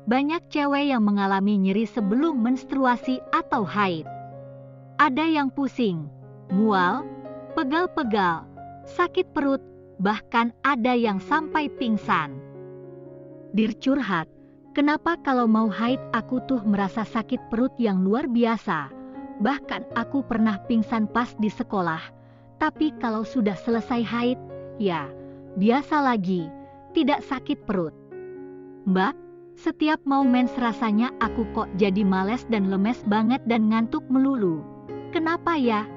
Banyak cewek yang mengalami nyeri sebelum menstruasi atau haid. Ada yang pusing, mual, pegal-pegal, sakit perut, bahkan ada yang sampai pingsan. Dir curhat, kenapa kalau mau haid aku tuh merasa sakit perut yang luar biasa. Bahkan aku pernah pingsan pas di sekolah. Tapi kalau sudah selesai haid, ya, biasa lagi, tidak sakit perut. Mbak, setiap mau mens rasanya aku kok jadi males dan lemes banget dan ngantuk melulu. Kenapa ya?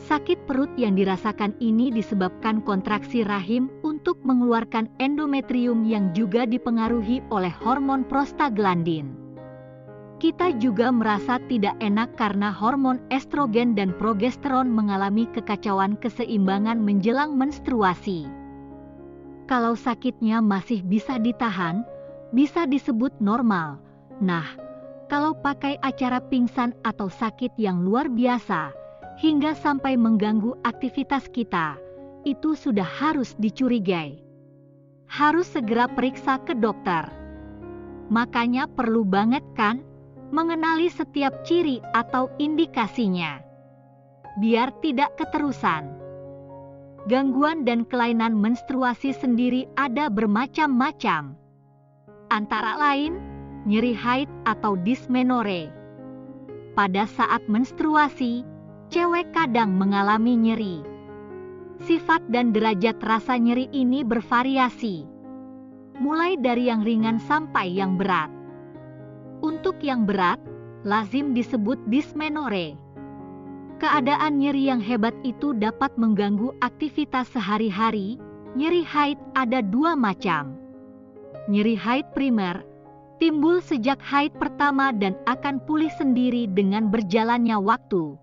Sakit perut yang dirasakan ini disebabkan kontraksi rahim untuk mengeluarkan endometrium yang juga dipengaruhi oleh hormon prostaglandin. Kita juga merasa tidak enak karena hormon estrogen dan progesteron mengalami kekacauan keseimbangan menjelang menstruasi. Kalau sakitnya masih bisa ditahan, bisa disebut normal. Nah, kalau pakai acara pingsan atau sakit yang luar biasa, hingga sampai mengganggu aktivitas kita, itu sudah harus dicurigai. Harus segera periksa ke dokter. Makanya perlu banget kan, mengenali setiap ciri atau indikasinya, biar tidak keterusan. Gangguan dan kelainan menstruasi sendiri ada bermacam-macam. Antara lain, nyeri haid atau dysmenorrhea. Pada saat menstruasi, cewek kadang mengalami nyeri. Sifat dan derajat rasa nyeri ini bervariasi, mulai dari yang ringan sampai yang berat. Untuk yang berat, lazim disebut dysmenorrhea. Keadaan nyeri yang hebat itu dapat mengganggu aktivitas sehari-hari. Nyeri haid ada dua macam. Nyeri haid primer, timbul sejak haid pertama dan akan pulih sendiri dengan berjalannya waktu.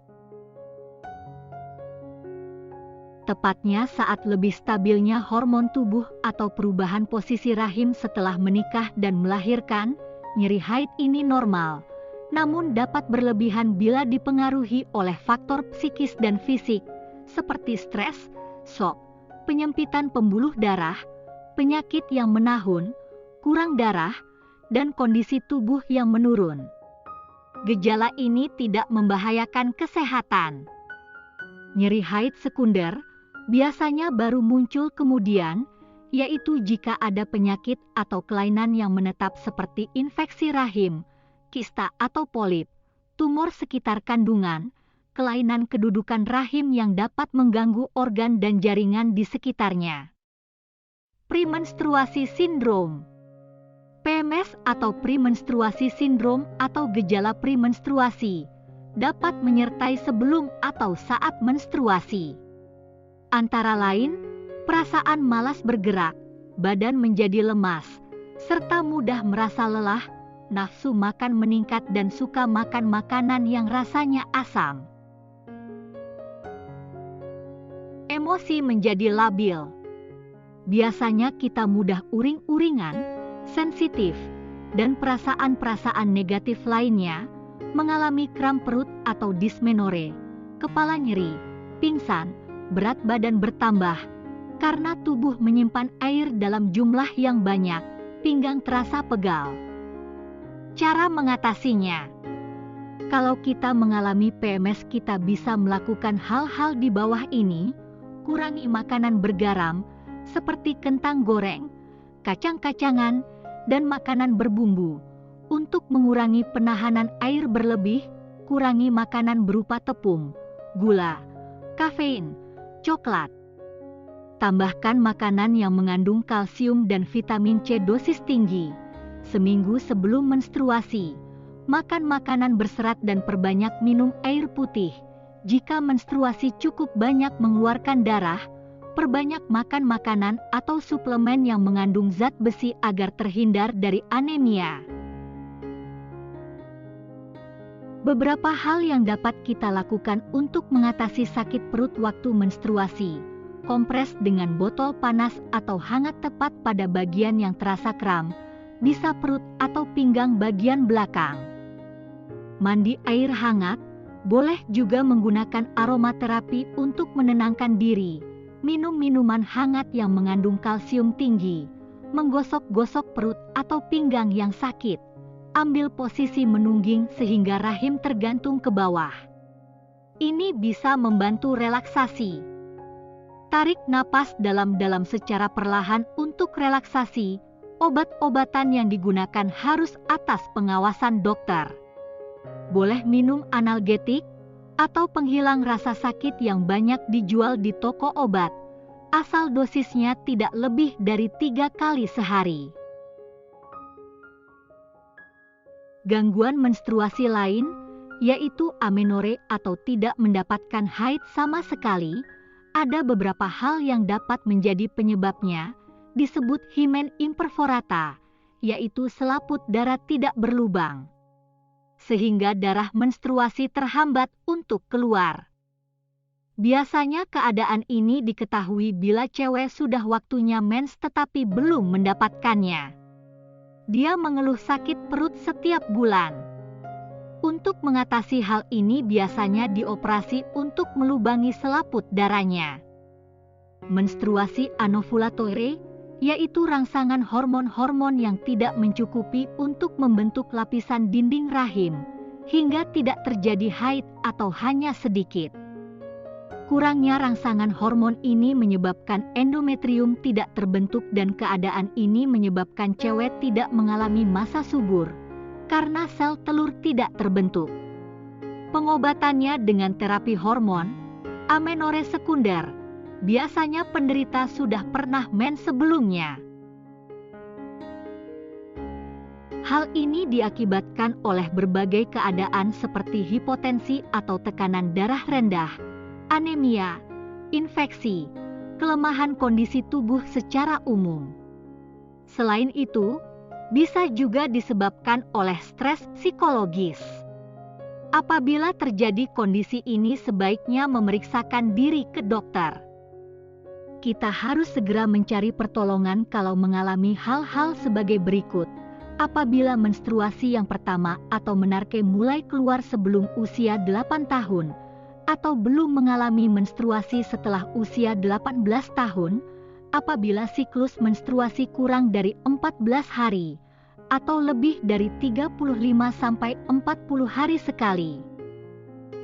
Tepatnya saat lebih stabilnya hormon tubuh atau perubahan posisi rahim setelah menikah dan melahirkan, nyeri haid ini normal, namun dapat berlebihan bila dipengaruhi oleh faktor psikis dan fisik, seperti stres, shock, penyempitan pembuluh darah, penyakit yang menahun, kurang darah, dan kondisi tubuh yang menurun. Gejala ini tidak membahayakan kesehatan. Nyeri haid sekunder biasanya baru muncul kemudian, yaitu jika ada penyakit atau kelainan yang menetap seperti infeksi rahim, kista atau polip, tumor sekitar kandungan, kelainan kedudukan rahim yang dapat mengganggu organ dan jaringan di sekitarnya. Premenstruasi Syndrome. PMS atau premenstruasi sindrom atau gejala premenstruasi dapat menyertai sebelum atau saat menstruasi. Antara lain, perasaan malas bergerak, badan menjadi lemas, serta mudah merasa lelah, nafsu makan meningkat dan suka makan makanan yang rasanya asam. Emosi menjadi labil. Biasanya kita mudah uring-uringan, sensitif, dan perasaan-perasaan negatif lainnya, mengalami kram perut atau dysmenorrhea, kepala nyeri, pingsan, berat badan bertambah, karena tubuh menyimpan air dalam jumlah yang banyak, pinggang terasa pegal. Cara mengatasinya. Kalau kita mengalami PMS, kita bisa melakukan hal-hal di bawah ini. Kurangi makanan bergaram, seperti kentang goreng, kacang-kacangan, dan makanan berbumbu. Untuk mengurangi penahanan air berlebih, kurangi makanan berupa tepung, gula, kafein, coklat. Tambahkan makanan yang mengandung kalsium dan vitamin C dosis tinggi. Seminggu sebelum menstruasi, makan makanan berserat dan perbanyak minum air putih. Jika menstruasi cukup banyak mengeluarkan darah, perbanyak makan makanan atau suplemen yang mengandung zat besi agar terhindar dari anemia. Beberapa hal yang dapat kita lakukan untuk mengatasi sakit perut waktu menstruasi. Kompres dengan botol panas atau hangat tepat pada bagian yang terasa kram, bisa perut atau pinggang bagian belakang. Mandi air hangat, boleh juga menggunakan aromaterapi untuk menenangkan diri. Minum minuman hangat yang mengandung kalsium tinggi, menggosok-gosok perut atau pinggang yang sakit. Ambil posisi menungging sehingga rahim tergantung ke bawah. Ini bisa membantu relaksasi. Tarik napas dalam-dalam secara perlahan untuk relaksasi. Obat-obatan yang digunakan harus atas pengawasan dokter. Boleh minum analgetik atau penghilang rasa sakit yang banyak dijual di toko obat, asal dosisnya tidak lebih dari 3 kali sehari. Gangguan menstruasi lain, yaitu amenore atau tidak mendapatkan haid sama sekali, ada beberapa hal yang dapat menjadi penyebabnya, disebut hymen imperforata, yaitu selaput darah tidak berlubang, sehingga darah menstruasi terhambat untuk keluar. Biasanya keadaan ini diketahui bila cewek sudah waktunya mens tetapi belum mendapatkannya. Dia mengeluh sakit perut setiap bulan. Untuk mengatasi hal ini biasanya dioperasi untuk melubangi selaput darahnya. Menstruasi anovulatoire, yaitu rangsangan hormon-hormon yang tidak mencukupi untuk membentuk lapisan dinding rahim, hingga tidak terjadi haid atau hanya sedikit. Kurangnya rangsangan hormon ini menyebabkan endometrium tidak terbentuk dan keadaan ini menyebabkan cewek tidak mengalami masa subur, karena sel telur tidak terbentuk. Pengobatannya dengan terapi hormon, amenore sekunder. Biasanya penderita sudah pernah mens sebelumnya. Hal ini diakibatkan oleh berbagai keadaan seperti hipotensi atau tekanan darah rendah, anemia, infeksi, kelemahan kondisi tubuh secara umum. Selain itu, bisa juga disebabkan oleh stres psikologis. Apabila terjadi kondisi ini, sebaiknya memeriksakan diri ke dokter. Kita harus segera mencari pertolongan kalau mengalami hal-hal sebagai berikut. Apabila menstruasi yang pertama atau menarke mulai keluar sebelum usia 8 tahun, atau belum mengalami menstruasi setelah usia 18 tahun, apabila siklus menstruasi kurang dari 14 hari, atau lebih dari 35-40 hari sekali.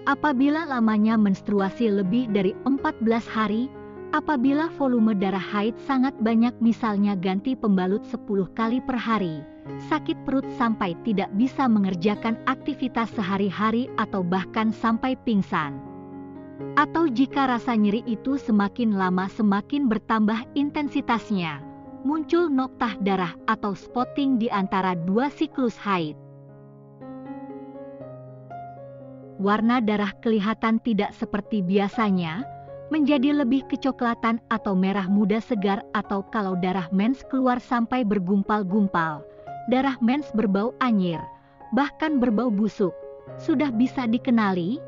Apabila lamanya menstruasi lebih dari 14 hari, apabila volume darah haid sangat banyak, misalnya ganti pembalut 10 kali per hari, sakit perut sampai tidak bisa mengerjakan aktivitas sehari-hari atau bahkan sampai pingsan. Atau jika rasa nyeri itu semakin lama semakin bertambah intensitasnya, muncul noktah darah atau spotting di antara 2 siklus haid. Warna darah kelihatan tidak seperti biasanya, menjadi lebih kecoklatan atau merah muda segar, atau kalau darah mens keluar sampai bergumpal-gumpal, darah mens berbau anyir, bahkan berbau busuk, sudah bisa dikenali.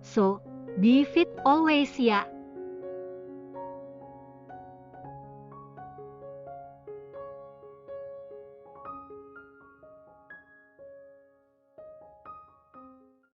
So, be fit always ya.